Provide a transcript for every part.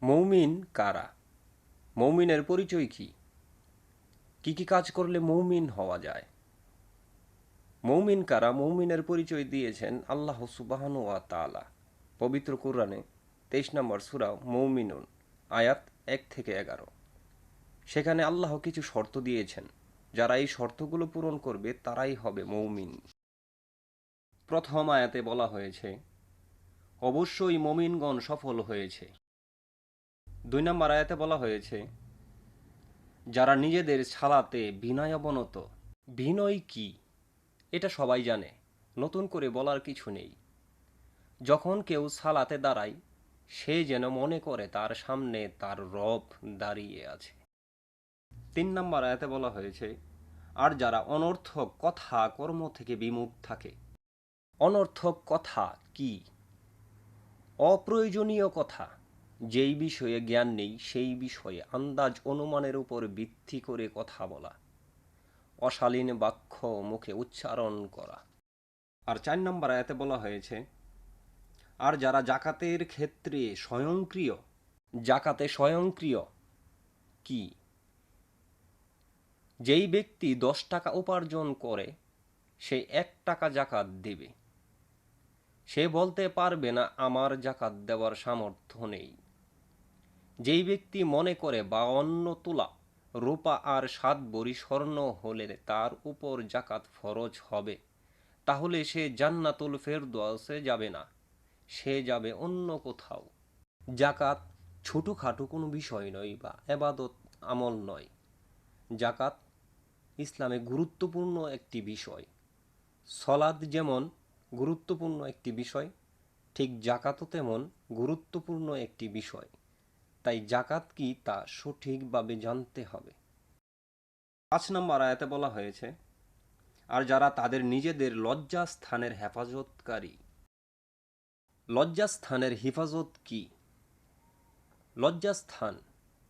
মৌমিন কারা? মৌমিনের পরিচয় কি? কি কি কাজ করলে মৌমিন হওয়া যায়? মৌমিন কারা? মৌমিনের পরিচয় দিয়েছেন আল্লাহ সুবহানাহু ওয়া তাআলা পবিত্র কোরআনে 23 নম্বর সূরা মৌমিনুন আয়াত 1 থেকে 11। সেখানে আল্লাহ কিছু শর্ত দিয়েছেন, যারা এই শর্তগুলো পূরণ করবে তারাই হবে মৌমিন। প্রথম আয়াতে বলা হয়েছে অবশ্যই মমিনগণ সফল হয়েছে। 2 নম্বর আয়াতে বলা হয়েছে যারা নিজেদের সালাতে বিনয়াবনত। বিনয় কি এটা সবাই জানে, নতুন করে বলার কিছু নেই। যখন কেউ সালাতে দাঁড়ায়, সে যেন মনে করে তার সামনে তার রব দাঁড়িয়ে আছে। 3 নম্বর আয়াতে বলা হয়েছে আর যারা অনর্থক কথা কর্ম থেকে বিমুখ থাকে। অনর্থক কথা কি? অপ্রয়োজনীয় কথা, যেই বিষয়ে জ্ঞান নেই সেই বিষয়ে আন্দাজ অনুমানের উপর ভিত্তি করে কথা বলা, অশালীন বাক্য মুখে উচ্চারণ করা। আর 4 নম্বর আয়াতে বলা হয়েছে আর যারা জাকাতের ক্ষেত্রে স্বয়ংক্রিয়। জাকাতে স্বয়ংক্রিয় কি? যেই ব্যক্তি 10 টাকা উপার্জন করে সে 1 টাকা জাকাত দেবে। সে বলতে পারবে না আমার জাকাত দেওয়ার সামর্থ্য নেই। যেই ব্যক্তি মনে করে 52 তোলা রূপা আর 7 ভরি স্বর্ণ হলে তার উপর জাকাত ফরজ হবে, তাহলে সে জান্নাতুল ফেরদৌসে যাবে না, সে যাবে অন্য কোথাও। জাকাত ছোটোখাটো কোনো বিষয় নয় বা এবাদত আমল নয়। জাকাত ইসলামে গুরুত্বপূর্ণ একটি বিষয়। সলাদ যেমন গুরুত্বপূর্ণ একটি বিষয়, ঠিক জাকাতও তেমন গুরুত্বপূর্ণ একটি বিষয়। তাই জাকাত কি তা সঠিকভাবে জানতে হবে। 5 নম্বর আয়াতে বলা হয়েছে আর যারা তাদের নিজেদের লজ্জাস্থানের হেফাজতকারী। লজ্জাস্থানের হেফাজত কি? লজ্জাস্থান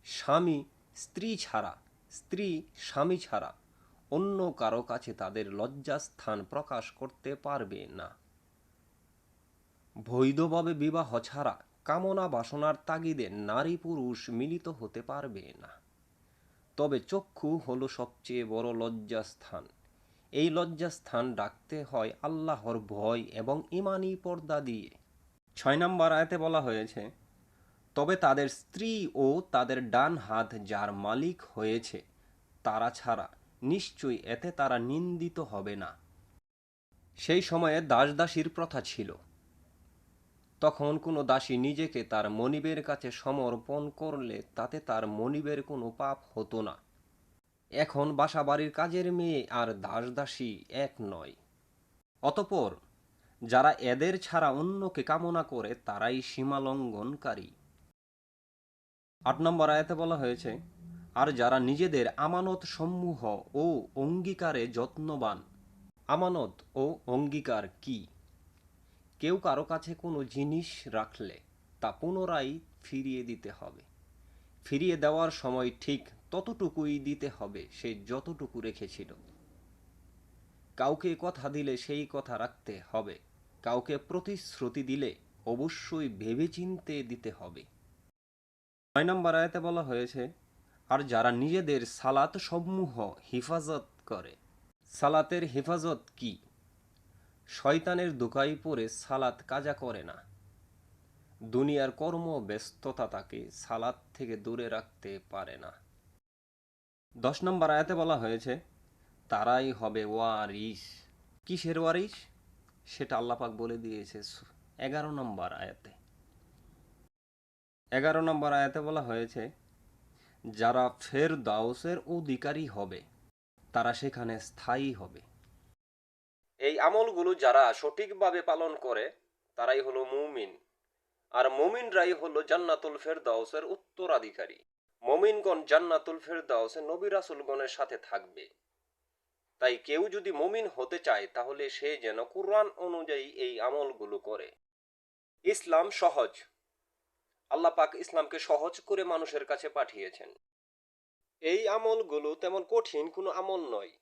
স্বামী স্ত্রী ছাড়া, স্ত্রী স্বামী ছাড়া অন্য কারো কাছে তাদের লজ্জাস্থান প্রকাশ করতে পারবে না। বৈধভাবে বিবাহ ছাড়া কামনা বাসনার তাগিদে নারী পুরুষ মিলিত হতে পারবে না। তবে চক্ষু হলো সবচেয়ে বড় লজ্জাস্থান। এই লজ্জাস্থান রাখতে হয় আল্লাহর ভয় এবং ঈমানি পর্দা দিয়ে। 6 নম্বর আয়াতে বলা হয়েছে তবে তাদের স্ত্রী ও তাদের ডান হাত যার মালিক হয়েছে তারা ছাড়া নিশ্চয়ই এতে তারা নিন্দিত হবে না। সেই সময়ে দাসদাসীর প্রথা ছিল। তখন কোনো দাসী নিজেকে তার মনিবের কাছে সমর্পণ করলে তাতে তার মনিবের কোনো পাপ হতো না। এখন বাসাবাড়ির কাজের মেয়ে আর দাসদাসী এক নয়। অতঃপর যারা এদের ছাড়া অন্যকে কামনা করে তারাই সীমালঙ্ঘনকারী। 8 নম্বর আয়াতে বলা হয়েছে আর যারা নিজেদের আমানত সমূহ ও অঙ্গীকারে যত্নবান। আমানত ও অঙ্গীকার কি? কেউ কারো কাছে কোনো জিনিস রাখলে তা পুনরায় ফিরিয়ে দিতে হবে। ফিরিয়ে দেওয়ার সময় ঠিক ততটুকুই দিতে হবে সে যতটুকু রেখেছিল। কাউকে কথা দিলে সেই কথা রাখতে হবে। কাউকে প্রতিশ্রুতি দিলে অবশ্যই ভেবেচিন্তে দিতে হবে। 9 নম্বর আয়াতে বলা হয়েছে আর যারা নিজেদের সালাত সমূহ হিফাজত করে। সালাতের হেফাজত কি? শয়তানের ধোঁকায় পড়ে সালাত কাজা করে না। দুনিয়ার কর্ম ব্যস্ততা তাকে সালাত থেকে দূরে রাখতে পারে না। 10 নম্বর আয়াতে বলা হয়েছে তারাই হবে ওয়ারিস। কিসের ওয়ারিস সেটা আল্লাহ পাক বলে দিয়েছে 11 নম্বর আয়াতে। 11 নম্বর আয়াতে বলা হয়েছে যারা ফেরদাউসের অধিকারী হবে তারা সেখানে স্থায়ী হবে। এই আমলগুলো যারা সঠিকভাবে পালন করে তারাই হলো মুমিন। আর মুমিনরাই হলো জান্নাতুল ফেরদাউসের উত্তরাধিকারী। মুমিনগণ জান্নাতুল ফেরদাউসে নবী রাসূলগণের সাথে থাকবে। তাই কেউ যদি মুমিন হতে চায় তাহলে সে যেন কুরআন অনুযায়ী এই আমলগুলো করে। ইসলাম সহজ। আল্লাহ পাক ইসলামকে সহজ করে মানুষের কাছে পাঠিয়েছেন। এই আমলগুলো তেমন কঠিন কোনো আমল নয়।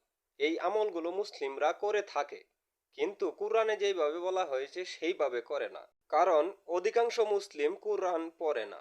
এই আমলগুলো মুসলিমরা করে থাকে, কিন্তু কুরআনে যেইভাবে বলা হয়েছে সেইভাবে করে না। কারণ অধিকাংশ মুসলিম কুরআন পড়ে না।